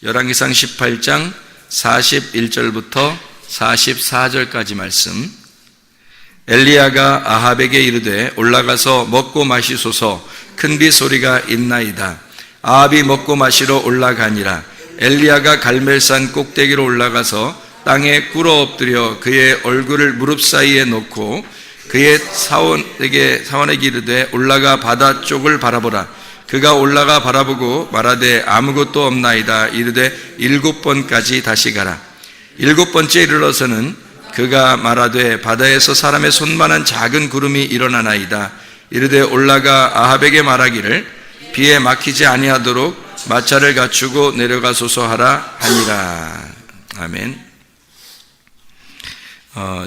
열왕기상 18장 41절부터 44절까지 말씀. 엘리야가 아합에게 이르되 올라가서 먹고 마시소서, 큰 비 소리가 있나이다. 아합이 먹고 마시러 올라가니라. 엘리야가 갈멜산 꼭대기로 올라가서 땅에 꿇어 엎드려 그의 얼굴을 무릎 사이에 놓고 그의 사원에게 이르되 올라가 바다 쪽을 바라보라. 그가 올라가 바라보고 말하되 아무것도 없나이다. 이르되 7번까지 다시 가라. 7번째 이르러서는 그가 말하되 바다에서 사람의 손만한 작은 구름이 일어나나이다. 이르되 올라가 아합에게 말하기를 비에 막히지 아니하도록 마차를 갖추고 내려가소서 하라 하니라. 아멘.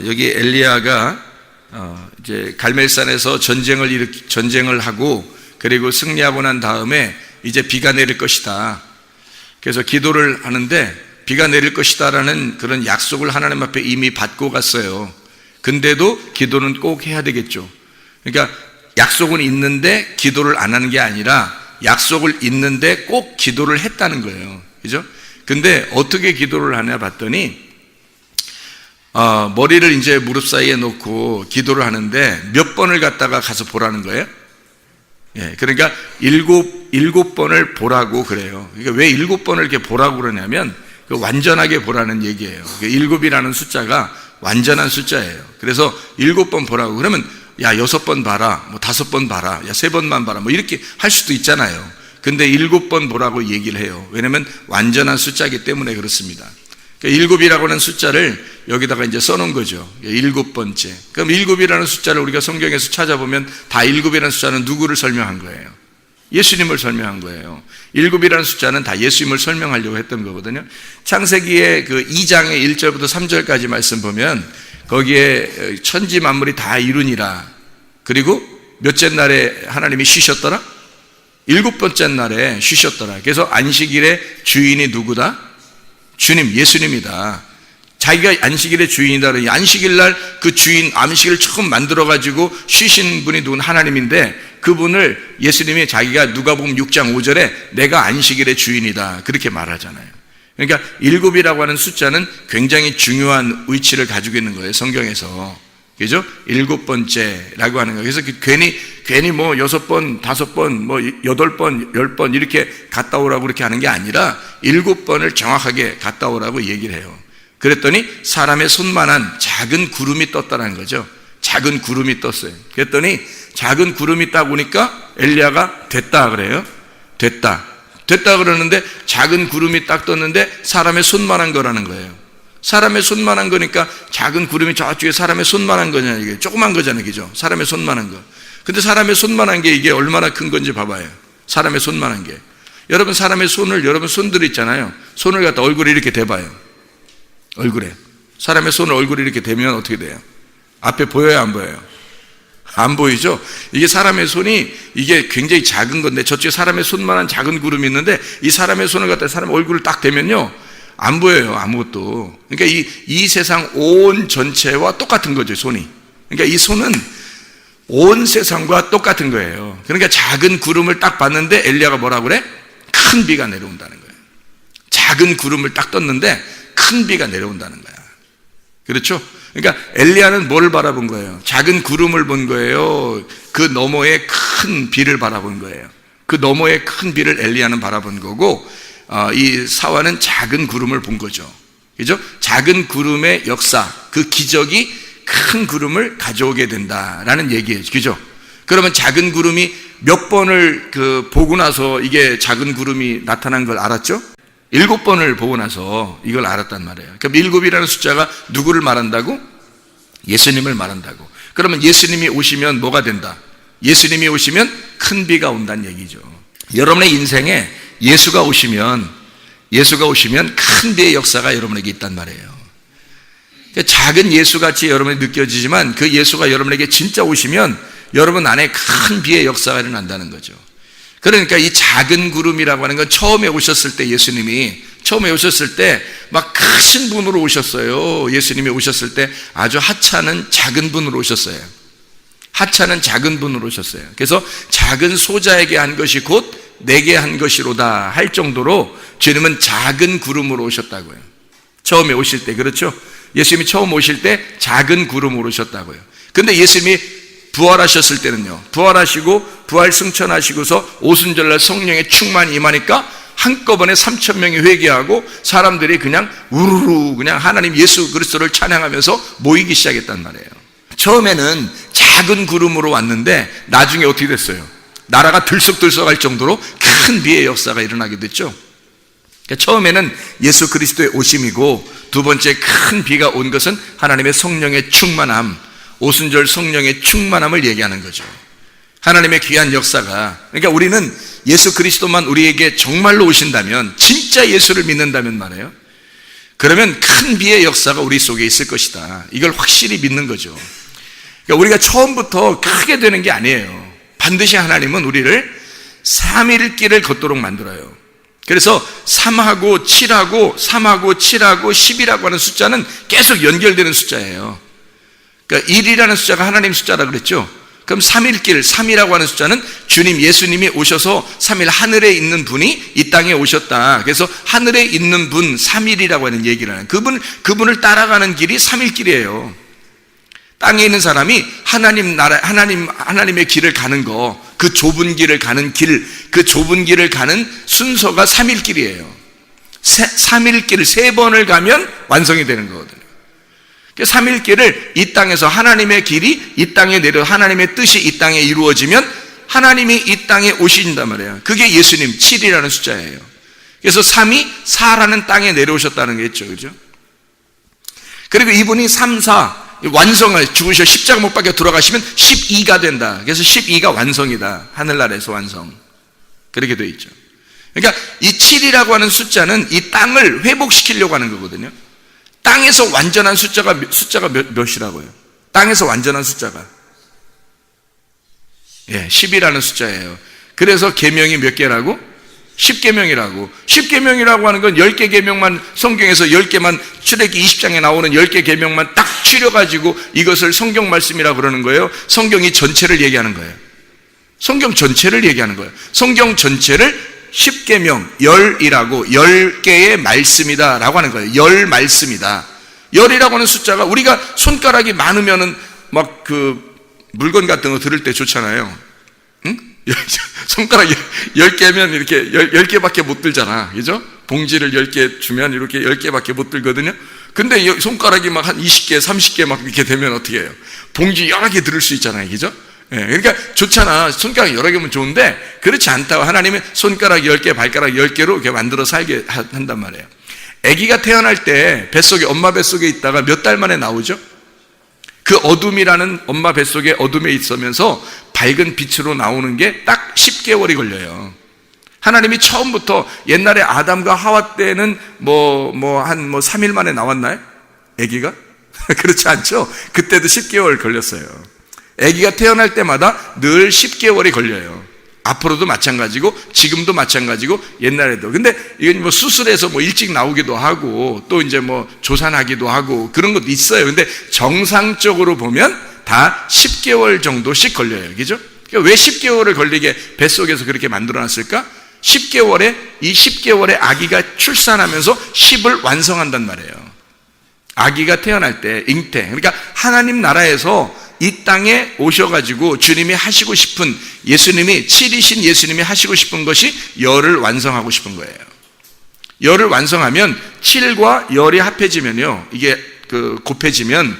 여기 엘리야가 이제 갈멜산에서 전쟁을 하고 그리고 승리하고 난 다음에 이제 비가 내릴 것이다. 그래서 기도를 하는데 비가 내릴 것이다라는 그런 약속을 하나님 앞에 이미 받고 갔어요. 근데도 기도는 꼭 해야 되겠죠. 그러니까 약속은 있는데 기도를 안 하는 게 아니라 약속을 있는데 꼭 기도를 했다는 거예요. 그죠? 근데 어떻게 기도를 하냐 봤더니 머리를 이제 무릎 사이에 놓고 기도를 하는데 몇 번을 갖다가 가서 보라는 거예요? 예, 그러니까 일곱 번을 보라고 그래요. 그러니까 왜 7번을 이렇게 보라고 그러냐면 완전하게 보라는 얘기예요. 7이라는 숫자가 완전한 숫자예요. 그래서 7번 보라고 그러면 야 6번 봐라, 뭐 5번 봐라, 야 3번만 봐라, 뭐 이렇게 할 수도 있잖아요. 근데 7번 보라고 얘기를 해요. 왜냐면 완전한 숫자이기 때문에 그렇습니다. 그러니까 7이라고 하는 숫자를 여기다가 이제 써놓은 거죠. 7번째. 그럼 7이라는 숫자를 우리가 성경에서 찾아보면 다 7이라는 숫자는 누구를 설명한 거예요? 예수님을 설명한 거예요. 7이라는 숫자는 다 예수님을 설명하려고 했던 거거든요. 창세기의 그 2장의 1절부터 3절까지 말씀 보면 거기에 천지 만물이 다 이루니라. 그리고 몇째 날에 하나님이 쉬셨더라? 7번째 날에 쉬셨더라. 그래서 안식일의 주인이 누구다? 주님, 예수님이다. 자기가 안식일의 주인이다. 안식일 날 그 주인, 안식일을 처음 만들어가지고 쉬신 분이 누군? 하나님인데 그분을 예수님이 자기가 누가복음 6장 5절에 내가 안식일의 주인이다. 그렇게 말하잖아요. 그러니까 7이라고 하는 숫자는 굉장히 중요한 위치를 가지고 있는 거예요. 성경에서. 그죠? 7번째라고 하는 거예요. 그래서 괜히 뭐 6번, 5번, 뭐 8번, 10번 이렇게 갔다 오라고 그렇게 하는 게 아니라 7번을 정확하게 갔다 오라고 얘기를 해요. 그랬더니 사람의 손만한 작은 구름이 떴다는 거죠. 작은 구름이 떴어요. 그랬더니 작은 구름이 딱 오니까 엘리야가 됐다 그래요. 됐다 그러는데 작은 구름이 딱 떴는데 사람의 손만한 거라는 거예요. 사람의 손만한 거니까 작은 구름이 저쪽에 사람의 손만한 거잖아요. 이게 조그만 거잖아요. 그죠? 사람의 손만한 거. 근데 사람의 손만한 게 이게 얼마나 큰 건지 봐봐요. 사람의 손만한 게. 여러분 사람의 손을, 여러분 손들 있잖아요. 손을 갖다 얼굴에 이렇게 대봐요. 얼굴에. 사람의 손을 얼굴에 이렇게 대면 어떻게 돼요? 앞에 보여요? 안 보여요? 안 보이죠? 이게 사람의 손이 이게 굉장히 작은 건데 저쪽에 사람의 손만한 작은 구름이 있는데 이 사람의 손을 갖다 사람 얼굴을 딱 대면요. 안 보여요. 아무것도. 그러니까 이 세상 온 전체와 똑같은 거죠. 손이. 그러니까 이 손은 온 세상과 똑같은 거예요. 그러니까 작은 구름을 딱 봤는데 엘리야가 뭐라고 그래? 큰 비가 내려온다는 거예요. 작은 구름을 딱 떴는데 큰 비가 내려온다는 거야. 그렇죠? 그러니까 엘리야는 뭘 바라본 거예요? 작은 구름을 본 거예요. 그 너머에 큰 비를 바라본 거예요. 그 너머에 큰 비를 엘리야는 바라본 거고 이 사화는 작은 구름을 본 거죠. 그죠? 작은 구름의 역사, 그 기적이 큰 구름을 가져오게 된다라는 얘기예요. 그죠? 그러면 작은 구름이 몇 번을 보고 나서 이게 작은 구름이 나타난 걸 알았죠? 7번을 보고 나서 이걸 알았단 말이에요. 그럼 7이라는 숫자가 누구를 말한다고? 예수님을 말한다고. 그러면 예수님이 오시면 뭐가 된다? 예수님이 오시면 큰 비가 온다는 얘기죠. 여러분의 인생에 예수가 오시면 큰 비의 역사가 여러분에게 있단 말이에요. 작은 예수같이 여러분에게 느껴지지만 그 예수가 여러분에게 진짜 오시면 여러분 안에 큰 비의 역사가 일어난다는 거죠. 그러니까 이 작은 구름이라고 하는 건 처음에 오셨을 때 예수님이 처음에 오셨을 때 막 크신 분으로 오셨어요. 예수님이 오셨을 때 아주 하찮은 작은 분으로 오셨어요. 하찮은 작은 분으로 오셨어요. 그래서 작은 소자에게 한 것이 곧 내게 한 것이로다 할 정도로 주님은 작은 구름으로 오셨다고요. 처음에 오실 때, 그렇죠? 예수님이 처음 오실 때 작은 구름으로 오셨다고요. 근데 예수님이 부활하셨을 때는요, 부활하시고 부활 승천하시고서 오순절날 성령의 충만이 임하니까 한꺼번에 3,000명이 회개하고 사람들이 그냥 우르르 그냥 하나님 예수 그리스도를 찬양하면서 모이기 시작했단 말이에요. 처음에는 작은 구름으로 왔는데 나중에 어떻게 됐어요? 나라가 들썩들썩할 정도로 큰 비의 역사가 일어나게 됐죠. 그러니까 처음에는 예수 그리스도의 오심이고, 두 번째 큰 비가 온 것은 하나님의 성령의 충만함, 오순절 성령의 충만함을 얘기하는 거죠. 하나님의 귀한 역사가, 그러니까 우리는 예수 그리스도만 우리에게 정말로 오신다면, 진짜 예수를 믿는다면 말이에요, 그러면 큰 비의 역사가 우리 속에 있을 것이다. 이걸 확실히 믿는 거죠. 그러니까 우리가 처음부터 크게 되는 게 아니에요. 반드시 하나님은 우리를 3일길을 걷도록 만들어요. 그래서 3하고 7하고 3하고 7하고 10이라고 하는 숫자는 계속 연결되는 숫자예요. 그러니까 1이라는 숫자가 하나님 숫자라 그랬죠. 그럼 3일길, 3이라고 하는 숫자는 주님 예수님이 오셔서 3일 하늘에 있는 분이 이 땅에 오셨다. 그래서 하늘에 있는 분 3일이라고 하는 얘기를 하는, 그분을 따라가는 길이 3일길이에요. 땅에 있는 사람이 하나님 나라, 하나님의 길을 가는 거, 그 좁은 길을 가는 길, 그 좁은 길을 가는 순서가 3일길이에요. 3일길을 3번을 가면 완성이 되는 거거든요. 3일길을 이 땅에서 하나님의 길이 이 땅에 내려, 하나님의 뜻이 이 땅에 이루어지면 하나님이 이 땅에 오신단 말이에요. 그게 예수님 7이라는 숫자예요. 그래서 3이 4라는 땅에 내려오셨다는 게 있죠. 그죠? 그리고 이분이 3, 4 완성을 죽으셔 십자가 못 박혀 돌아가시면 12가 된다. 그래서 12가 완성이다. 하늘나라에서 완성. 그렇게 되어 있죠. 그러니까 이 7이라고 하는 숫자는 이 땅을 회복시키려고 하는 거거든요. 땅에서 완전한 숫자가 몇이라고요? 땅에서 완전한 숫자가 10이라는 숫자예요. 그래서 계명이 몇 개라고? 10계명이라고. 10계명이라고 하는 건 10개 계명만, 성경에서 10개만, 출애기 20장에 나오는 10개 계명만 딱 추려가지고 이것을 성경 말씀이라고 그러는 거예요. 성경이 전체를 얘기하는 거예요. 성경 전체를 얘기하는 거예요. 성경 전체를 10계명, 10이라고, 10개의 말씀이다 라고 하는 거예요. 10 말씀이다. 10이라고 하는 숫자가, 우리가 손가락이 많으면은 막 그 물건 같은 거 들을 때 좋잖아요. 응? 손가락 10개면 이렇게 10개밖에 못 들잖아. 그죠? 봉지를 10개 주면 이렇게 10개밖에 못 들거든요. 근데 손가락이 막 한 20개, 30개 막 이렇게 되면 어떻게 해요? 봉지 여러 개 들을 수 있잖아요. 그죠? 그러니까 좋잖아. 손가락 여러 개면 좋은데, 그렇지 않다고 하나님은 손가락 10개, 발가락 10개로 이렇게 만들어 살게 한단 말이에요. 아기가 태어날 때 뱃속에, 엄마 뱃속에 있다가 몇 달 만에 나오죠? 그 어둠이라는, 엄마 뱃속에 어둠에 있으면서 밝은 빛으로 나오는 게 딱 10개월이 걸려요. 하나님이 처음부터, 옛날에 아담과 하와 때는 한 3일 만에 나왔나요? 아기가? 그렇지 않죠? 그때도 10개월 걸렸어요. 아기가 태어날 때마다 늘 10개월이 걸려요. 앞으로도 마찬가지고 지금도 마찬가지고 옛날에도. 근데 이건 수술해서 일찍 나오기도 하고 또 이제 조산하기도 하고 그런 것도 있어요. 근데 정상적으로 보면 다 10개월 정도씩 걸려요. 그죠? 그러니까 왜 10개월을 걸리게 뱃속에서 그렇게 만들어 놨을까? 10개월에, 이 10개월에 아기가 출산하면서 10을 완성한단 말이에요. 아기가 태어날 때 잉태. 그러니까 하나님 나라에서 이 땅에 오셔가지고 주님이 하시고 싶은, 예수님이 7이신 예수님이 하시고 싶은 것이 열을 완성하고 싶은 거예요. 열을 완성하면 7과 열이 합해지면요, 이게 곱해지면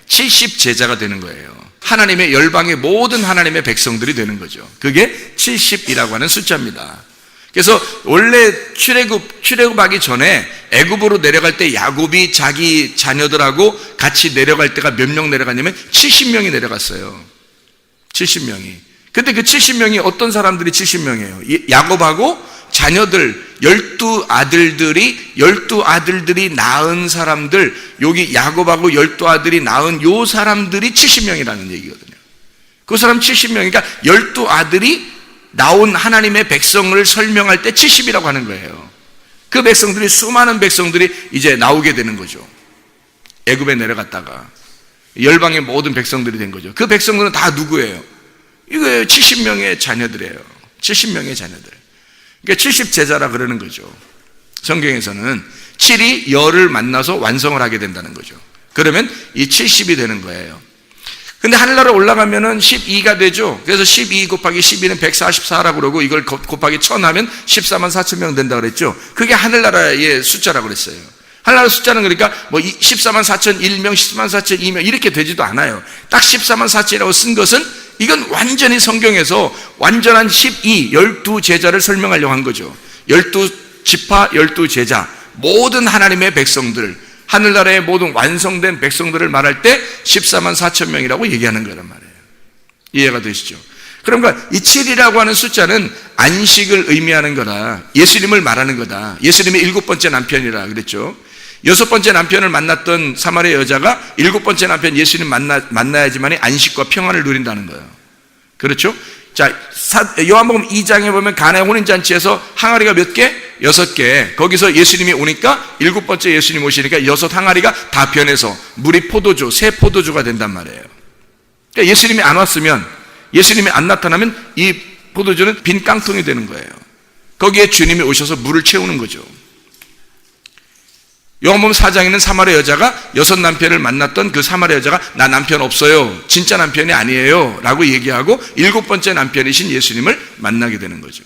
70제자가 되는 거예요. 하나님의 열방의 모든 하나님의 백성들이 되는 거죠. 그게 70이라고 하는 숫자입니다. 그래서 원래 출애굽하기 전에 애굽으로 내려갈 때 야곱이 자기 자녀들하고 같이 내려갈 때가 몇 명 내려갔냐면 70명이 내려갔어요. 70명이. 근데 그 70명이 어떤 사람들이 70명이에요? 야곱하고 자녀들 12아들들이 낳은 사람들, 여기 야곱하고 12아들이 낳은 요 사람들이 70명이라는 얘기거든요. 그 사람 70명, 그러니까 12아들이 나온 하나님의 백성을 설명할 때 70이라고 하는 거예요. 그 백성들이, 수많은 백성들이 이제 나오게 되는 거죠. 애굽에 내려갔다가 열방의 모든 백성들이 된 거죠. 그 백성들은 다 누구예요? 이거 70명의 자녀들이에요. 70명의 자녀들. 그러니까 70제자라 그러는 거죠. 성경에서는 7이 열을 만나서 완성을 하게 된다는 거죠. 그러면 이 70이 되는 거예요. 근데 하늘나라 올라가면은 12가 되죠. 그래서 12 곱하기 12는 144라고 그러고 이걸 곱하기 1000 하면 14만 4천 명 된다 그랬죠. 그게 하늘나라의 숫자라고 그랬어요. 하늘나라 숫자는 그러니까 뭐 14만 4천 1명, 14만 4천 2명 이렇게 되지도 않아요. 딱 14만 4천이라고 쓴 것은 이건 완전히 성경에서 완전한 12 제자를 설명하려고 한 거죠. 12지파 12제자 모든 하나님의 백성들, 하늘나라의 모든 완성된 백성들을 말할 때 14만 4천 명이라고 얘기하는 거란 말이에요. 이해가 되시죠? 그러니까 이 7이라고 하는 숫자는 안식을 의미하는 거다. 예수님을 말하는 거다. 예수님의 7번째 남편이라 그랬죠. 6번째 남편을 만났던 사마리아 여자가 7번째 남편 예수님 만나야지만이 안식과 평안을 누린다는 거예요. 그렇죠? 자, 요한복음 2장에 보면 가나의 혼인잔치에서 항아리가 몇 개? 6개. 거기서 예수님이 오니까 7번째 예수님 오시니까 6 항아리가 다 변해서 물이 포도주, 새 포도주가 된단 말이에요. 그러니까 예수님이 안 왔으면, 예수님이 안 나타나면 이 포도주는 빈 깡통이 되는 거예요. 거기에 주님이 오셔서 물을 채우는 거죠. 요한복음 4장에는 사마리아 여자가 6 남편을 만났던 그 사마리아 여자가 나 남편 없어요. 진짜 남편이 아니에요. 라고 얘기하고 7번째 남편이신 예수님을 만나게 되는 거죠.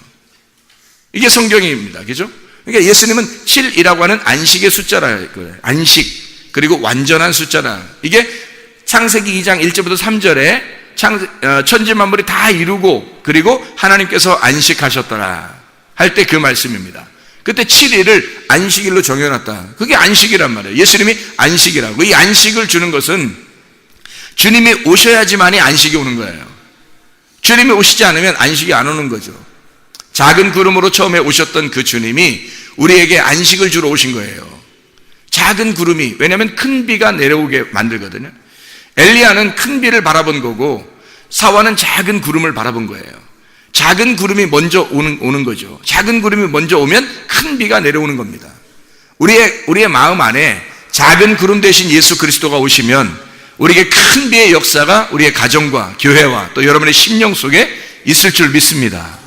이게 성경입니다. 그죠? 그러니까 예수님은 7이라고 하는 안식의 숫자라 그래요. 안식. 그리고 완전한 숫자라. 이게 창세기 2장 1절부터 3절에 천지 만물이 다 이루고 그리고 하나님께서 안식하셨더라 할 때 그 말씀입니다. 그때 7일을 안식일로 정해놨다. 그게 안식이란 말이에요. 예수님이 안식이라고. 이 안식을 주는 것은 주님이 오셔야지만이 안식이 오는 거예요. 주님이 오시지 않으면 안식이 안 오는 거죠. 작은 구름으로 처음에 오셨던 그 주님이 우리에게 안식을 주러 오신 거예요. 작은 구름이, 왜냐하면 큰 비가 내려오게 만들거든요. 엘리야는 큰 비를 바라본 거고 사와는 작은 구름을 바라본 거예요. 작은 구름이 먼저 오는 거죠. 작은 구름이 먼저 오면 큰 비가 내려오는 겁니다. 우리의 마음 안에 작은 구름 대신 예수 그리스도가 오시면 우리에게 큰 비의 역사가 우리의 가정과 교회와 또 여러분의 심령 속에 있을 줄 믿습니다.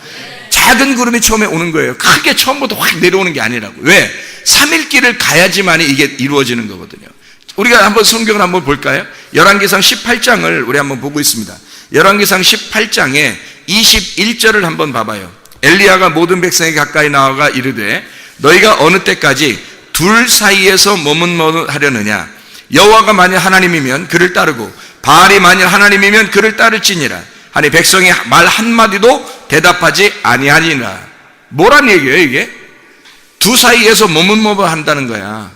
작은 구름이 처음에 오는 거예요. 크게 처음부터 확 내려오는 게 아니라고. 왜? 3일길을 가야지만이 이게 이루어지는 거거든요. 우리가 한번 성경을 한번 볼까요? 열왕기상 18장을 우리 한번 보고 있습니다. 열왕기상 18장에 21절을 한번 봐봐요. 엘리야가 모든 백성에게 가까이 나아가 이르되 너희가 어느 때까지 둘 사이에서 머뭇머뭇하려느냐? 여호와가 만일 하나님이면 그를 따르고 바알이 만일 하나님이면 그를 따를지니라 하니 백성이 말 한마디도 대답하지 아니하니라. 뭐란 얘기예요 이게? 두 사이에서 머뭇머뭇한다는 거야.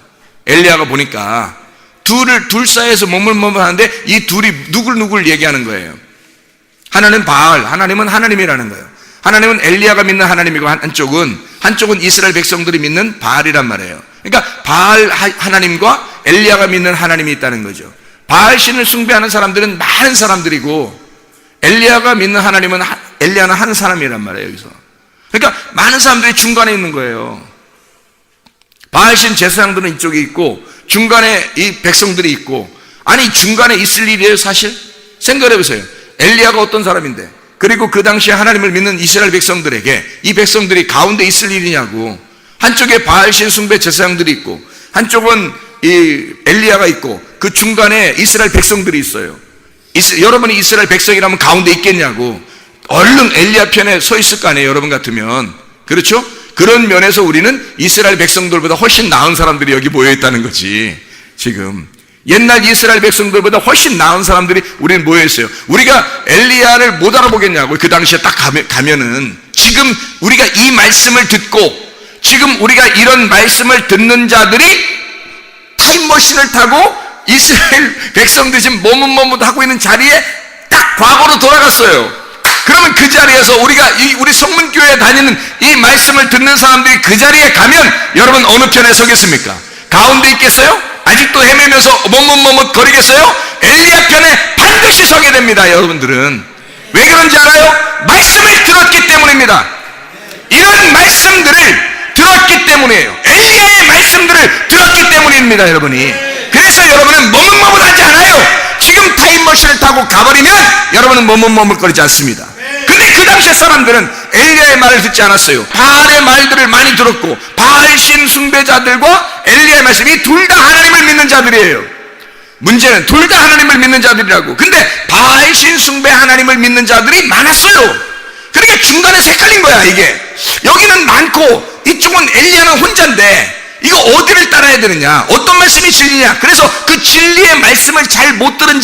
엘리야가 보니까 둘 사이에서 머뭇머뭇하는데 이 둘이 누굴 얘기하는 거예요. 하나는 바알, 하나님은 하나님이라는 거예요. 하나님은 엘리야가 믿는 하나님이고 한쪽은 이스라엘 백성들이 믿는 바알이란 말이에요. 그러니까 바알 하나님과 엘리야가 믿는 하나님이 있다는 거죠. 바알 신을 숭배하는 사람들은 많은 사람들이고 엘리야가 믿는 하나님은 엘리야는 한 사람이란 말이에요. 여기서. 그러니까 많은 사람들이 중간에 있는 거예요. 바알 신 제사장들은 이쪽에 있고 중간에 이 백성들이 있고, 아니 중간에 있을 일이에요 사실? 생각해 보세요. 엘리야가 어떤 사람인데, 그리고 그 당시에 하나님을 믿는 이스라엘 백성들에게 이 백성들이 가운데 있을 일이냐고. 한쪽에 바알신 숭배 제사장들이 있고 한쪽은 이 엘리야가 있고 그 중간에 이스라엘 백성들이 있어요. 여러분이 이스라엘 백성이라면 가운데 있겠냐고. 얼른 엘리야 편에 서 있을 거 아니에요 여러분 같으면. 그렇죠? 그런 면에서 우리는 이스라엘 백성들보다 훨씬 나은 사람들이 여기 모여 있다는 거지. 지금 옛날 이스라엘 백성들보다 훨씬 나은 사람들이 우리는 모여 있어요. 우리가 엘리야를 못 알아보겠냐고. 그 당시에 딱 가면은 지금 우리가 이 말씀을 듣고 지금 우리가 이런 말씀을 듣는 자들이 타임머신을 타고 이스라엘 백성들이 지금 머뭇머뭇하고 있는 자리에 딱 과거로 돌아갔어요. 그러면 그 자리에서 우리 성문교회에 다니는 이 말씀을 듣는 사람들이 그 자리에 가면 여러분 어느 편에 서겠습니까? 가운데 있겠어요? 아직도 헤매면서 머뭇머뭇 거리겠어요? 엘리야 편에 반드시 서게 됩니다. 여러분들은 왜 그런지 알아요? 말씀을 들었기 때문입니다. 이런 말씀들을 들었기 때문이에요. 엘리야의 말씀들을 들었기 때문입니다. 여러분이. 그래서 여러분은 머뭇머뭇하지 않아요. 지금 타임머신을 타고 가버리면 여러분은 머뭇머뭇거리지 않습니다. 근데 그 당시의 사람들은 엘리야의 말을 듣지 않았어요. 바알의 말들을 많이 들었고, 바알 신 숭배자들과 엘리야의 말씀이 둘 다 하나님을 믿는 자들이에요. 문제는 둘 다 하나님을 믿는 자들이라고. 근데 바알 신 숭배 하나님을 믿는 자들이 많았어요. 그러니까 중간에서 헷갈린 거야. 이게 여기는 많고 이쪽은 엘리야는 혼자인데 이거 어디를 따라야 되느냐, 어떤 말씀이 진리냐. 그래서 그 진리의 말씀을 잘 못 들은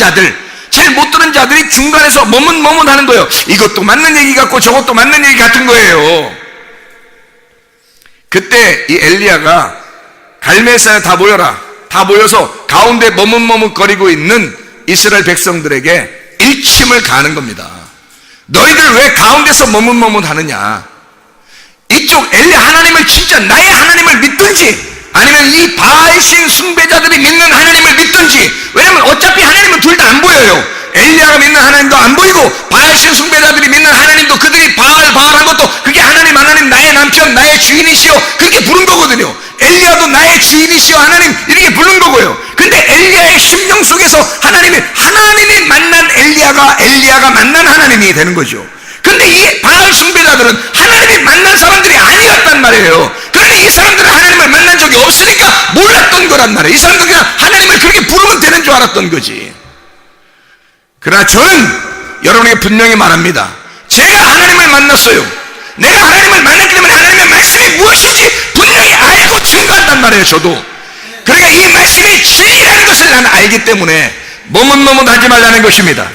자들이 중간에서 머뭇머뭇하는 거예요. 이것도 맞는 얘기 같고 저것도 맞는 얘기 같은 거예요. 그때 이 엘리야가 갈멜산에 다 모여서 가운데 머뭇머뭇거리고 있는 이스라엘 백성들에게 일침을 가하는 겁니다. 너희들 왜 가운데서 머뭇머뭇하느냐. 이쪽 엘리야 하나님을 진짜 나의 하나님을 믿든지 아니면 이 바알신 숭배자들이 믿는 하나님을 믿든지. 왜냐면 어차피 하나님은 둘 다 안 보여요. 엘리야가 믿는 하나님도 안 보이고 바알신 숭배자들이 믿는 하나님도 그들이 바알한 것도 그게 하나님 나의 남편 나의 주인이시여 그렇게 부른 거거든요. 엘리야도 나의 주인이시여 하나님 이렇게 부른 거고요. 근데 엘리야의 심령 속에서 하나님이 만난 엘리야가 만난 하나님이 되는 거죠. 근데 이 바알 숭배자들은 하나님이 만난 사람들이 아니었단 말이에요. 그러니 이 사람들은 하나님을 만난 적이 없으니까 몰랐던 거란 말이에요. 이 사람들은 그냥 하나님을 그렇게 부르면 되는 줄 알았던 거지. 그러나 저는 여러분에게 분명히 말합니다. 제가 하나님을 만났어요. 내가 하나님을 만났기 때문에 하나님의 말씀이 무엇인지 분명히 알고 증거한단 말이에요. 저도. 그러니까 이 말씀이 진리라는 것을 나는 알기 때문에 머뭇머뭇하지 말라는 것입니다.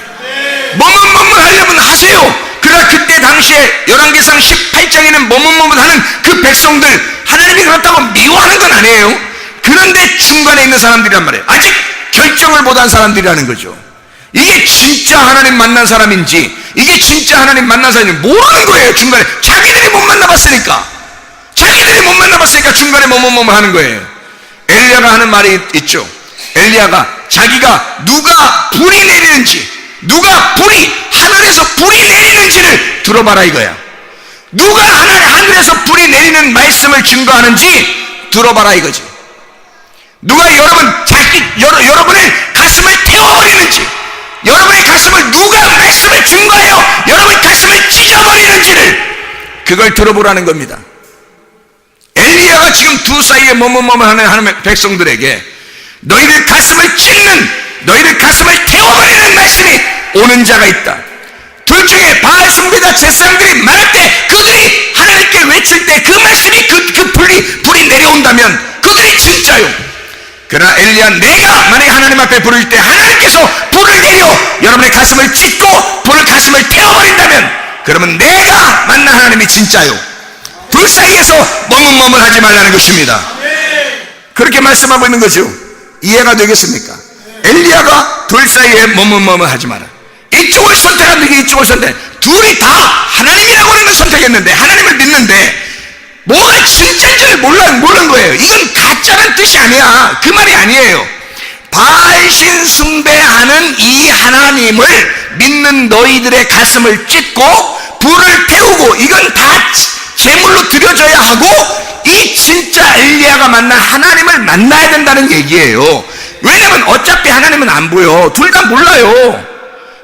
머뭇머뭇하려면 하세요. 그러나 그때 당시에 열왕기상 18장에는 머뭇머뭇하는 그 백성들 하나님이 그렇다고 미워하는 건 아니에요. 그런데 중간에 있는 사람들이란 말이에요. 아직 결정을 못한 사람들이라는 거죠. 이게 진짜 하나님 만난 사람인지 이게 진짜 하나님 만난 사람인지 모르는 거예요. 중간에 자기들이 못 만나봤으니까 중간에 머뭇머뭇하는 거예요. 엘리야가 하는 말이 있죠. 엘리야가 자기가 누가 불이 하늘에서 불이 내리는지를 들어봐라 이거야. 누가 하늘에서 불이 내리는 말씀을 증거하는지 들어봐라 이거지. 누가 여러분의 가슴을 태워버리는지, 여러분의 가슴을 누가 말씀을 증거하여 여러분의 가슴을 찢어버리는지를 그걸 들어보라는 겁니다. 엘리야가 지금 두 사이에 머뭇머뭇하는 하나님의 백성들에게 너희들 가슴을 태워버리는 말씀이 오는 자가 있다. 둘 중에 바알 숭배자 제사장들이 말할 때 그들이 하나님께 외칠 때 그 말씀이 그 불이 내려온다면 그들이 진짜요. 그러나 엘리야 내가 만약에 하나님 앞에 부를 때 하나님께서 불을 내려 여러분의 가슴을 찢고 가슴을 태워버린다면 그러면 내가 만난 하나님이 진짜요. 둘 사이에서 머뭇머뭇하지 말라는 것입니다. 그렇게 말씀하고 있는 거죠. 이해가 되겠습니까? 엘리야가 둘 사이에 머뭇머뭇하지 마라. 이쪽을 선택하는 이쪽을 선택. 둘이 다 하나님이라고 하는 걸 선택했는데 하나님을 믿는데 뭐가 진짜인지를 모르는 거예요. 이건 가짜란 뜻이 아니야. 그 말이 아니에요. 바알신 숭배하는 이 하나님을 믿는 너희들의 가슴을 찢고 불을 태우고 이건 다 제물로 드려져야 하고 이 진짜 엘리야가 만난 하나님을 만나야 된다는 얘기예요. 왜냐면 어차피 하나님은 안 보여. 둘 다 몰라요.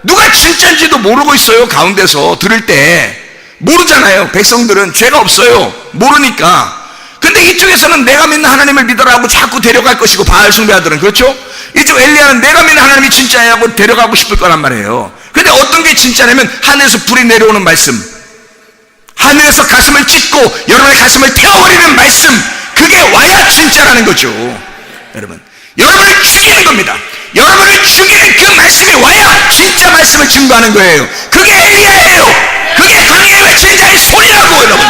누가 진짜인지도 모르고 있어요. 가운데서 들을 때 모르잖아요. 백성들은 죄가 없어요. 모르니까. 근데 이쪽에서는 내가 믿는 하나님을 믿으라고 자꾸 데려갈 것이고 바알 숭배자들은 그렇죠? 이쪽 엘리야는 내가 믿는 하나님이 진짜냐고 데려가고 싶을 거란 말이에요. 근데 어떤 게 진짜냐면 하늘에서 불이 내려오는 말씀, 하늘에서 가슴을 찢고 여러분의 가슴을 태워버리는 말씀, 그게 와야 진짜라는 거죠. 여러분을 죽이는 겁니다. 여러분을 죽이는 그 말씀이 와야 진짜 말씀을 증거하는 거예요. 그게 엘리야예요. 그게 강에 외친 자의 소리라고. 여러분,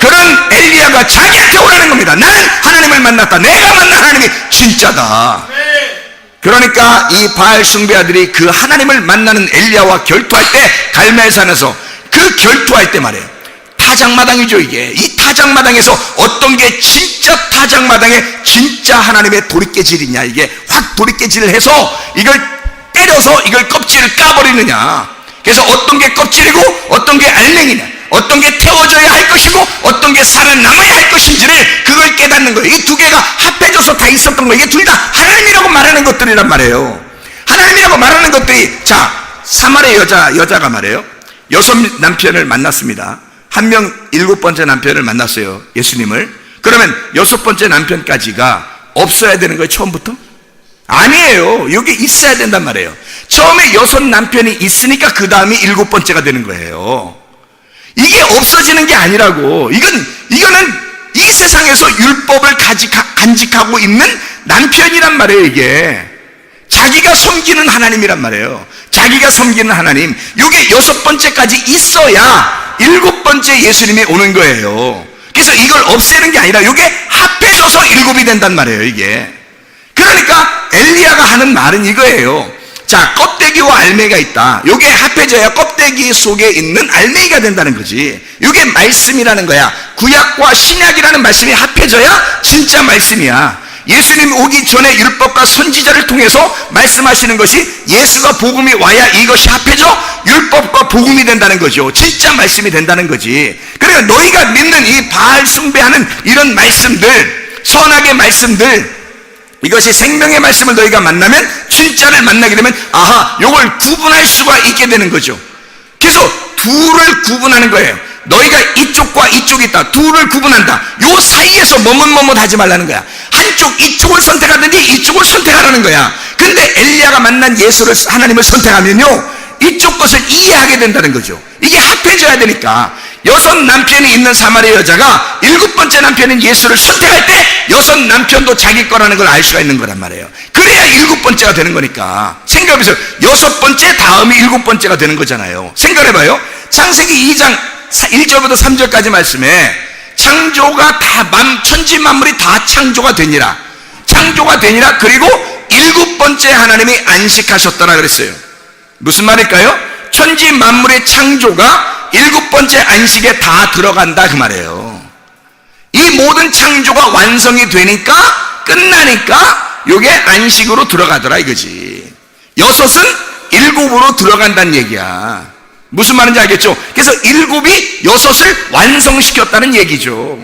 그런 엘리야가 자기한테 오라는 겁니다. 나는 하나님을 만났다. 내가 만난 하나님이 진짜다. 그러니까 이 바알 숭배자들이 그 하나님을 만나는 엘리야와 결투할 때 갈멜산에서 그 결투할 때 말이에요. 타작마당이죠. 이게 이 타작마당에서 어떤 게 진짜 타작마당에 진짜 하나님의 도리깨질이냐, 이게 확 도리깨질을 해서 이걸 때려서 이걸 껍질을 까버리느냐. 그래서 어떤 게 껍질이고 어떤 게 알맹이냐, 어떤 게 태워져야 할 것이고 어떤 게 살아남아야 할 것인지를 그걸 깨닫는 거예요. 이 두 개가 합해져서 다 있었던 거예요. 이게 둘 다 하나님이라고 말하는 것들이란 말이에요. 하나님이라고 말하는 것들이, 자, 사마리아 여자가 말이에요. 6 남편을 만났습니다. 한 명 7번째 남편을 만났어요. 예수님을. 그러면 6번째 남편까지가 없어야 되는 거예요, 처음부터? 아니에요. 여기 있어야 된단 말이에요. 처음에 6 남편이 있으니까 그 다음이 7번째가 되는 거예요. 이게 없어지는 게 아니라고. 이거는 이 세상에서 율법을 간직하고 있는 남편이란 말이에요, 이게. 자기가 섬기는 하나님이란 말이에요. 자기가 섬기는 하나님. 이게 6번째까지 있어야 7번째 예수님이 오는 거예요. 그래서 이걸 없애는 게 아니라 이게 합해져서 7이 된단 말이에요, 이게. 그러니까 엘리야가 하는 말은 이거예요. 자, 껍데기와 알맹이가 있다. 이게 합해져야 껍데기 속에 있는 알맹이가 된다는 거지. 이게 말씀이라는 거야. 구약과 신약이라는 말씀이 합해져야 진짜 말씀이야. 예수님 오기 전에 율법과 선지자를 통해서 말씀하시는 것이 예수가 복음이 와야 이것이 합해져 율법과 복음이 된다는 거죠. 진짜 말씀이 된다는 거지. 그러니까 너희가 믿는 이 바알 숭배하는 이런 말씀들, 선악의 말씀들, 이것이 생명의 말씀을 너희가 만나면, 진짜를 만나게 되면 아하, 이걸 구분할 수가 있게 되는 거죠. 그래서 둘을 구분하는 거예요. 너희가 이쪽과 이쪽이 있다. 둘을 구분한다. 요 사이에서 머뭇머뭇 하지 말라는 거야. 한쪽 이쪽을 선택하든지 이쪽을 선택하라는 거야. 근데 엘리야가 만난 예수를, 하나님을 선택하면요, 이쪽 것을 이해하게 된다는 거죠. 이게 합해져야 되니까 6 남편이 있는 사마리아 여자가 7번째 남편인 예수를 선택할 때 6 남편도 자기 거라는 걸 알 수가 있는 거란 말이에요. 그래야 7번째가 되는 거니까. 생각해보세요. 6번째 다음이 7번째가 되는 거잖아요. 생각해봐요. 창세기 2장 1절부터 3절까지 말씀에 창조가 다, 천지 만물이 다 창조가 되니라. 창조가 되니라. 그리고 7번째 하나님이 안식하셨더라 그랬어요. 무슨 말일까요? 천지 만물의 창조가 7번째 안식에 다 들어간다 그 말이에요. 이 모든 창조가 완성이 되니까, 끝나니까 요게 안식으로 들어가더라 이거지. 6은 7으로 들어간다는 얘기야. 무슨 말인지 알겠죠? 그래서 7이 6을 완성시켰다는 얘기죠.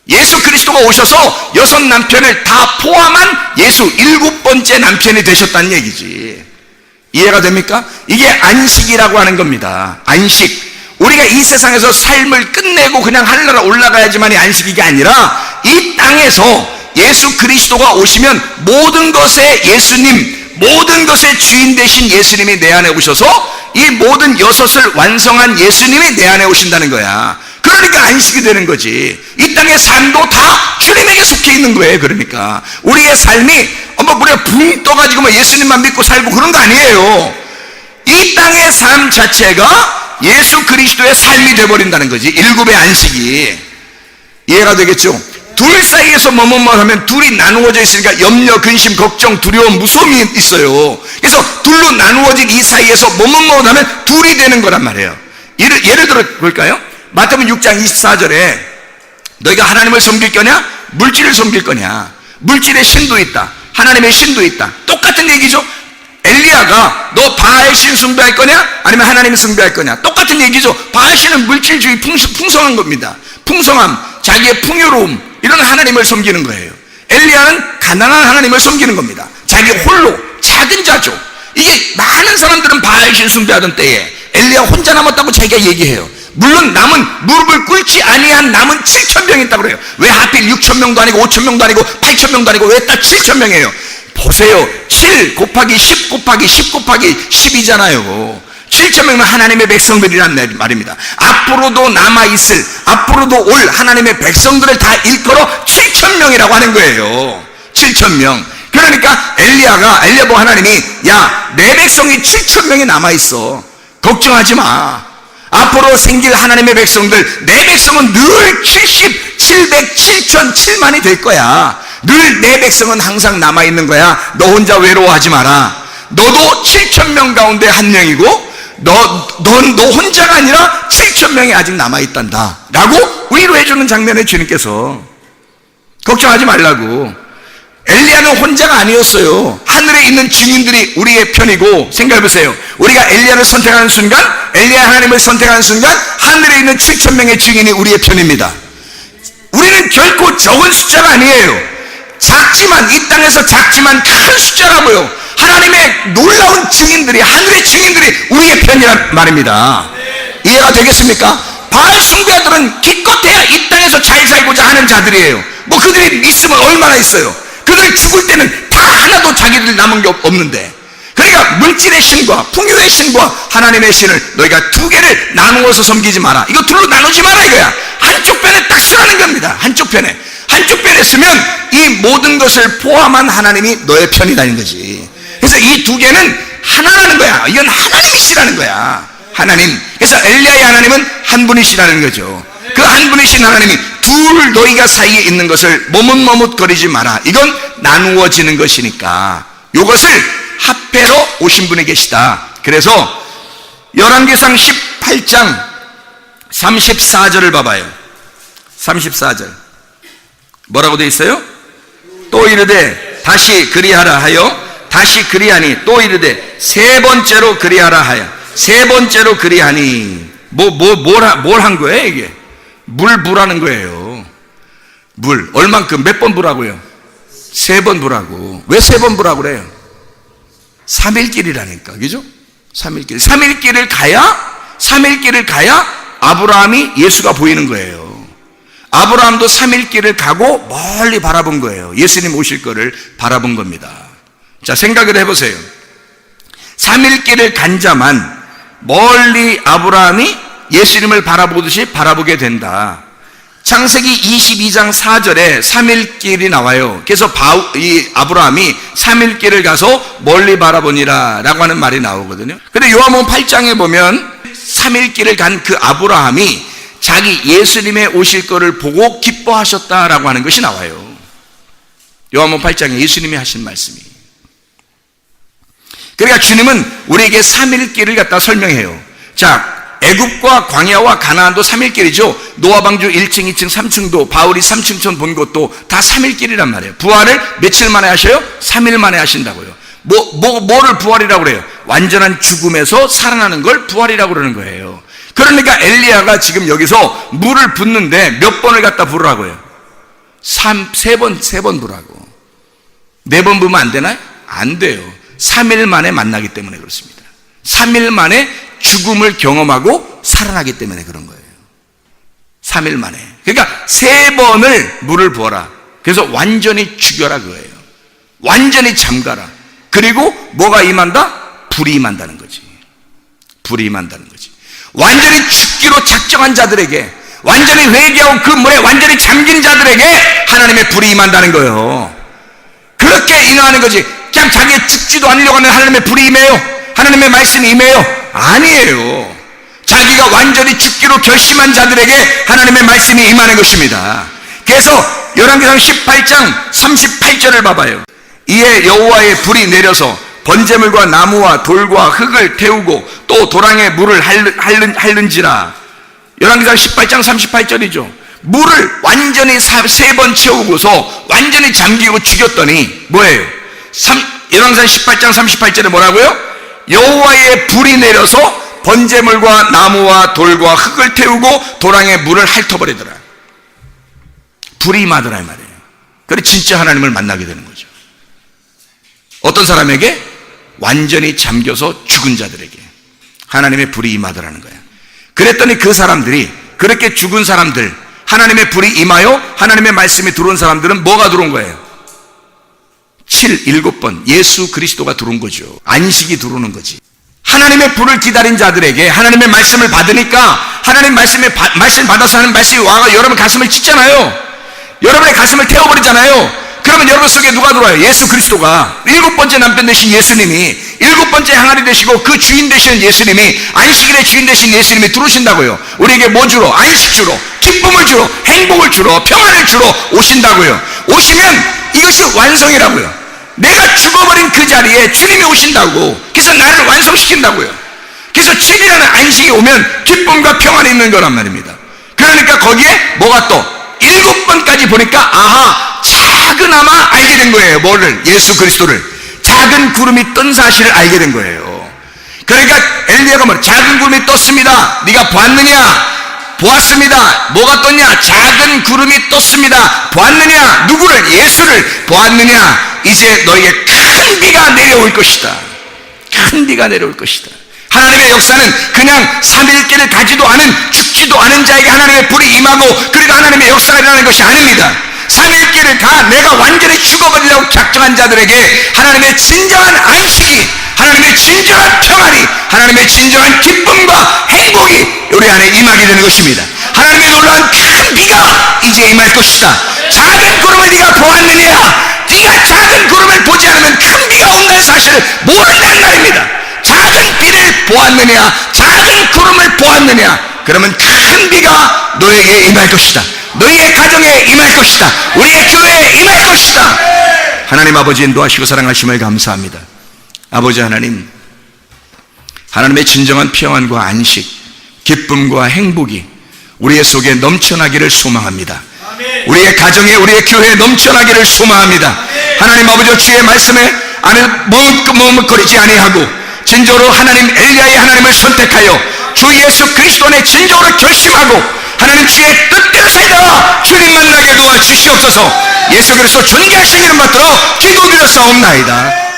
예수 그리스도가 오셔서 6 남편을 다 포함한 예수 7번째 남편이 되셨다는 얘기지. 이해가 됩니까? 이게 안식이라고 하는 겁니다. 안식. 우리가 이 세상에서 삶을 끝내고 그냥 하늘나라 올라가야지만이 안식이 아니라, 이 땅에서 예수 그리스도가 오시면 모든 것의 예수님, 모든 것의 주인 되신 예수님이 내 안에 오셔서 이 모든 6을 완성한 예수님이 내 안에 오신다는 거야. 그러니까 안식이 되는 거지. 이 땅의 삶도 다 주님에게 속해 있는 거예요. 그러니까 우리의 삶이 우리가 붕 떠가지고 예수님만 믿고 살고 그런 거 아니에요. 이 땅의 삶 자체가 예수 그리스도의 삶이 되어버린다는 거지. 7의 안식이. 이해가 되겠죠? 둘 사이에서 머뭇머뭇하면 둘이 나누어져 있으니까 염려, 근심, 걱정, 두려움, 무서움이 있어요. 그래서 둘로 나누어진 이 사이에서 머뭇머뭇하면 둘이 되는 거란 말이에요. 예를 들어 볼까요? 마태복음 6장 24절에 너희가 하나님을 섬길 거냐? 물질을 섬길 거냐? 물질의 신도 있다. 하나님의 신도 있다. 똑같은 얘기죠. 엘리야가 너 바알 신 숭배할 거냐? 아니면 하나님을 숭배할 거냐? 똑같은 얘기죠. 바알 신은 물질주의, 풍성한 겁니다. 풍성함, 자기의 풍요로움, 이런 하나님을 섬기는 거예요. 엘리야는 가난한 하나님을 섬기는 겁니다. 자기 홀로 작은 자죠. 이게 많은 사람들은 바알 신 숭배하던 때에 엘리야 혼자 남았다고 자기가 얘기해요. 물론 남은, 무릎을 꿇지 아니한 남은 7,000명이 있다고 그래요. 왜 하필 6,000명도 아니고 5,000명도 아니고 8,000명도 아니고 왜 딱 7,000명이에요? 보세요. 7 곱하기 10 곱하기 10 곱하기 10이잖아요. 7,000명은 하나님의 백성들이란 말입니다. 앞으로도 남아있을, 앞으로도 올 하나님의 백성들을 다 일컬어 7,000명이라고 하는 거예요. 7,000명. 그러니까 엘리야 보고 하나님이, 야, 내 백성이 7,000명이 남아있어. 걱정하지 마. 앞으로 생길 하나님의 백성들, 내 백성은 늘 70, 700, 7,000, 7만이 될 거야. 늘 내 백성은 항상 남아있는 거야. 너 혼자 외로워하지 마라. 너도 7,000명 가운데 한 명이고, 너 혼자가 아니라 7,000명이 아직 남아있단다 라고 위로해주는 장면에 주님께서 걱정하지 말라고. 엘리야는 혼자가 아니었어요. 하늘에 있는 증인들이 우리의 편이고, 생각해보세요. 우리가 엘리야를 선택하는 순간, 엘리야 하나님을 선택하는 순간 하늘에 있는 7,000명의 증인이 우리의 편입니다. 우리는 결코 적은 숫자가 아니에요. 작지만, 이 땅에서 작지만 큰 숫자라고요. 하나님의 놀라운 증인들이, 하늘의 증인들이 우리의 편이란 말입니다. 이해가 되겠습니까? 바알 숭배자들은 기껏해야 이 땅에서 잘 살고자 하는 자들이에요. 뭐 그들이 있으면 얼마나 있어요. 그들이 죽을 때는 다 하나도 자기들 남은 게 없는데, 그러니까 물질의 신과 풍요의 신과 하나님의 신을 너희가 두 개를 나누어서 섬기지 마라. 이거 둘로 나누지 마라 이거야. 한쪽 편에 딱 쓰라는 겁니다. 한쪽 편에 쓰면 이 모든 것을 포함한 하나님이 너의 편이라는 거지. 그래서 이 두 개는 하나라는 거야. 이건 하나님이시라는 거야. 하나님. 그래서 엘리야의 하나님은 한 분이시라는 거죠. 그 한 분이신 하나님이 둘 너희가 사이에 있는 것을 머뭇머뭇거리지 마라. 이건 나누어지는 것이니까 이것을 합해로 오신 분이 계시다. 그래서 열왕기상 18장 34절을 봐봐요. 34절 뭐라고 되어 있어요? 또 이르되 다시 그리하라 하여 다시 그리하니, 또 이르되 세 번째로 그리하라 하여 세 번째로 그리하니. 뭘 한 거예요 이게? 물 부라는 거예요. 물 얼만큼, 몇 번 부라고요? 3번 부라고. 왜 3번 부라고 그래요? 3일길이라니까, 그죠? 3일길. 3일길을 가야 아브라함이 예수가 보이는 거예요. 아브라함도 3일길을 가고 멀리 바라본 거예요. 예수님 오실 거를 바라본 겁니다. 자, 생각을 해보세요. 3일길을 간 자만 멀리 아브라함이 예수님을 바라보듯이 바라보게 된다. 창세기 22장 4절에 3일길이 나와요. 그래서 아브라함이 3일길을 가서 멀리 바라보니라 라고 하는 말이 나오거든요. 근데 요한복음 8장에 보면 3일길을 간 그 아브라함이 자기 예수님의 오실 거를 보고 기뻐하셨다라고 하는 것이 나와요. 요한복음 8장에 예수님이 하신 말씀이. 그러니까 주님은 우리에게 3일길을 갖다 설명해요. 자, 애굽과 광야와 가나안도 3일길이죠. 노아방주 1층, 2층, 3층도, 바울이 3층천 본 것도 다 3일길이란 말이에요. 부활을 며칠 만에 하셔요? 3일 만에 하신다고요. 뭐를 부활이라고 그래요? 완전한 죽음에서 살아나는 걸 부활이라고 그러는 거예요. 그러니까 엘리야가 지금 여기서 물을 붓는데 몇 번을 갖다 부으라고요? 세 번 부라고. 4번 부으면 안 되나요? 안 돼요. 3일 만에 만나기 때문에 그렇습니다. 3일 만에 죽음을 경험하고 살아나기 때문에 그런 거예요. 3일 만에. 그러니까 3번을 물을 부어라. 그래서 완전히 죽여라 그거예요. 완전히 잠가라. 그리고 뭐가 임한다? 불이 임한다는 거지. 불이 임한다는 거지. 완전히 죽기로 작정한 자들에게, 완전히 회개하고 그 물에 완전히 잠긴 자들에게 하나님의 불이 임한다는 거예요. 그렇게 임하는 거지. 그냥 자기 죽지도 않으려고 하는 하나님의 불이 임해요? 하나님의 말씀이 임해요? 아니에요. 자기가 완전히 죽기로 결심한 자들에게 하나님의 말씀이 임하는 것입니다. 그래서 열왕기상 18장 38절을 봐봐요. 이에 여호와의 불이 내려서 번제물과 나무와 돌과 흙을 태우고 또 도랑에 물을 핥는지라. 열왕기상 18장 38절이죠. 물을 완전히 3번 채우고서 완전히 잠기고 죽였더니 뭐예요? 열왕기상 18장 38절에 뭐라고요? 여호와의 불이 내려서 번제물과 나무와 돌과 흙을 태우고 도랑에 물을 핥아버리더라. 불이 임하더라 이 말이에요. 그래 진짜 하나님을 만나게 되는 거죠. 어떤 사람에게? 완전히 잠겨서 죽은 자들에게 하나님의 불이 임하더라는 거야. 그랬더니 그 사람들이, 그렇게 죽은 사람들, 하나님의 불이 임하여 하나님의 말씀이 들어온 사람들은 뭐가 들어온 거예요? 7번 예수 그리스도가 들어온 거죠. 안식이 들어오는 거지. 하나님의 불을 기다린 자들에게 하나님의 말씀을 받으니까 하나님 말씀 받아서 하는 말씀이 와가 여러분 가슴을 찢잖아요. 여러분의 가슴을 태워버리잖아요. 그러면 여러분 속에 누가 들어와요? 예수 그리스도가. 7번째 남편 되신 예수님이, 7번째 항아리 되시고 그 주인 되시는 예수님이, 안식일의 주인 되신 예수님이 들어오신다고요. 우리에게 뭐 주러? 안식 주러, 기쁨을 주러, 행복을 주러, 평안을 주러 오신다고요. 오시면 이것이 완성이라고요. 내가 죽어버린 그 자리에 주님이 오신다고. 그래서 나를 완성시킨다고요. 그래서 7일이라는 안식이 오면 기쁨과 평안이 있는 거란 말입니다. 그러니까 거기에 뭐가 또 7번까지 보니까 아하, 작은아마 알게 된 거예요. 뭐를? 예수 그리스도를. 작은 구름이 뜬 사실을 알게 된 거예요. 그러니까 엘리야가 뭐 작은 구름이 떴습니다. 네가 보았느냐? 보았습니다. 뭐가 떴냐? 작은 구름이 떴습니다. 보았느냐? 누구를? 예수를. 보았느냐? 이제 너에게 큰 큰 비가 내려올 것이다. 큰 비가 내려올 것이다. 하나님의 역사는 그냥 삼일계를 가지도 않은, 죽지도 않은 자에게 하나님의 불이 임하고 그리고 하나님의 역사가 일어나는 것이 아닙니다. 삼일계를 가 내가 완전히 죽어버리려고 작정한 자들에게 하나님의 진정한 안식이, 하나님의 진정한 평안이, 하나님의 진정한 기쁨과 행복이 우리 안에 임하게 되는 것입니다. 하나님의 놀라운 큰 비가 이제 임할 것이다. 작은 구름을 네가 보았느냐? 네가 작은 구름을 보지 않으면 큰 비가 온다는 사실을 모른다는 말입니다. 작은 비를 보았느냐? 작은 구름을 보았느냐? 그러면 큰 비가 너에게 임할 것이다. 너희의 가정에 임할 것이다. 우리의 교회에 임할 것이다. 하나님 아버지 인도하시고 사랑하심을 감사합니다. 아버지 하나님, 하나님의 진정한 평안과 안식, 기쁨과 행복이 우리의 속에 넘쳐나기를 소망합니다. 우리의 가정에, 우리의 교회에 넘쳐나기를 소망합니다. 하나님 아버지, 주의 말씀에 안에 머뭇거리지 아니하고 진정으로 하나님 엘리야의 하나님을 선택하여 주 예수 그리스도 안에 진정으로 결심하고 하나님 주의 뜻대로 살다가 주님 만나게 도와주시옵소서. 예수 그리스도 존귀하신 이름 받들어 기도드렸사옵나이다.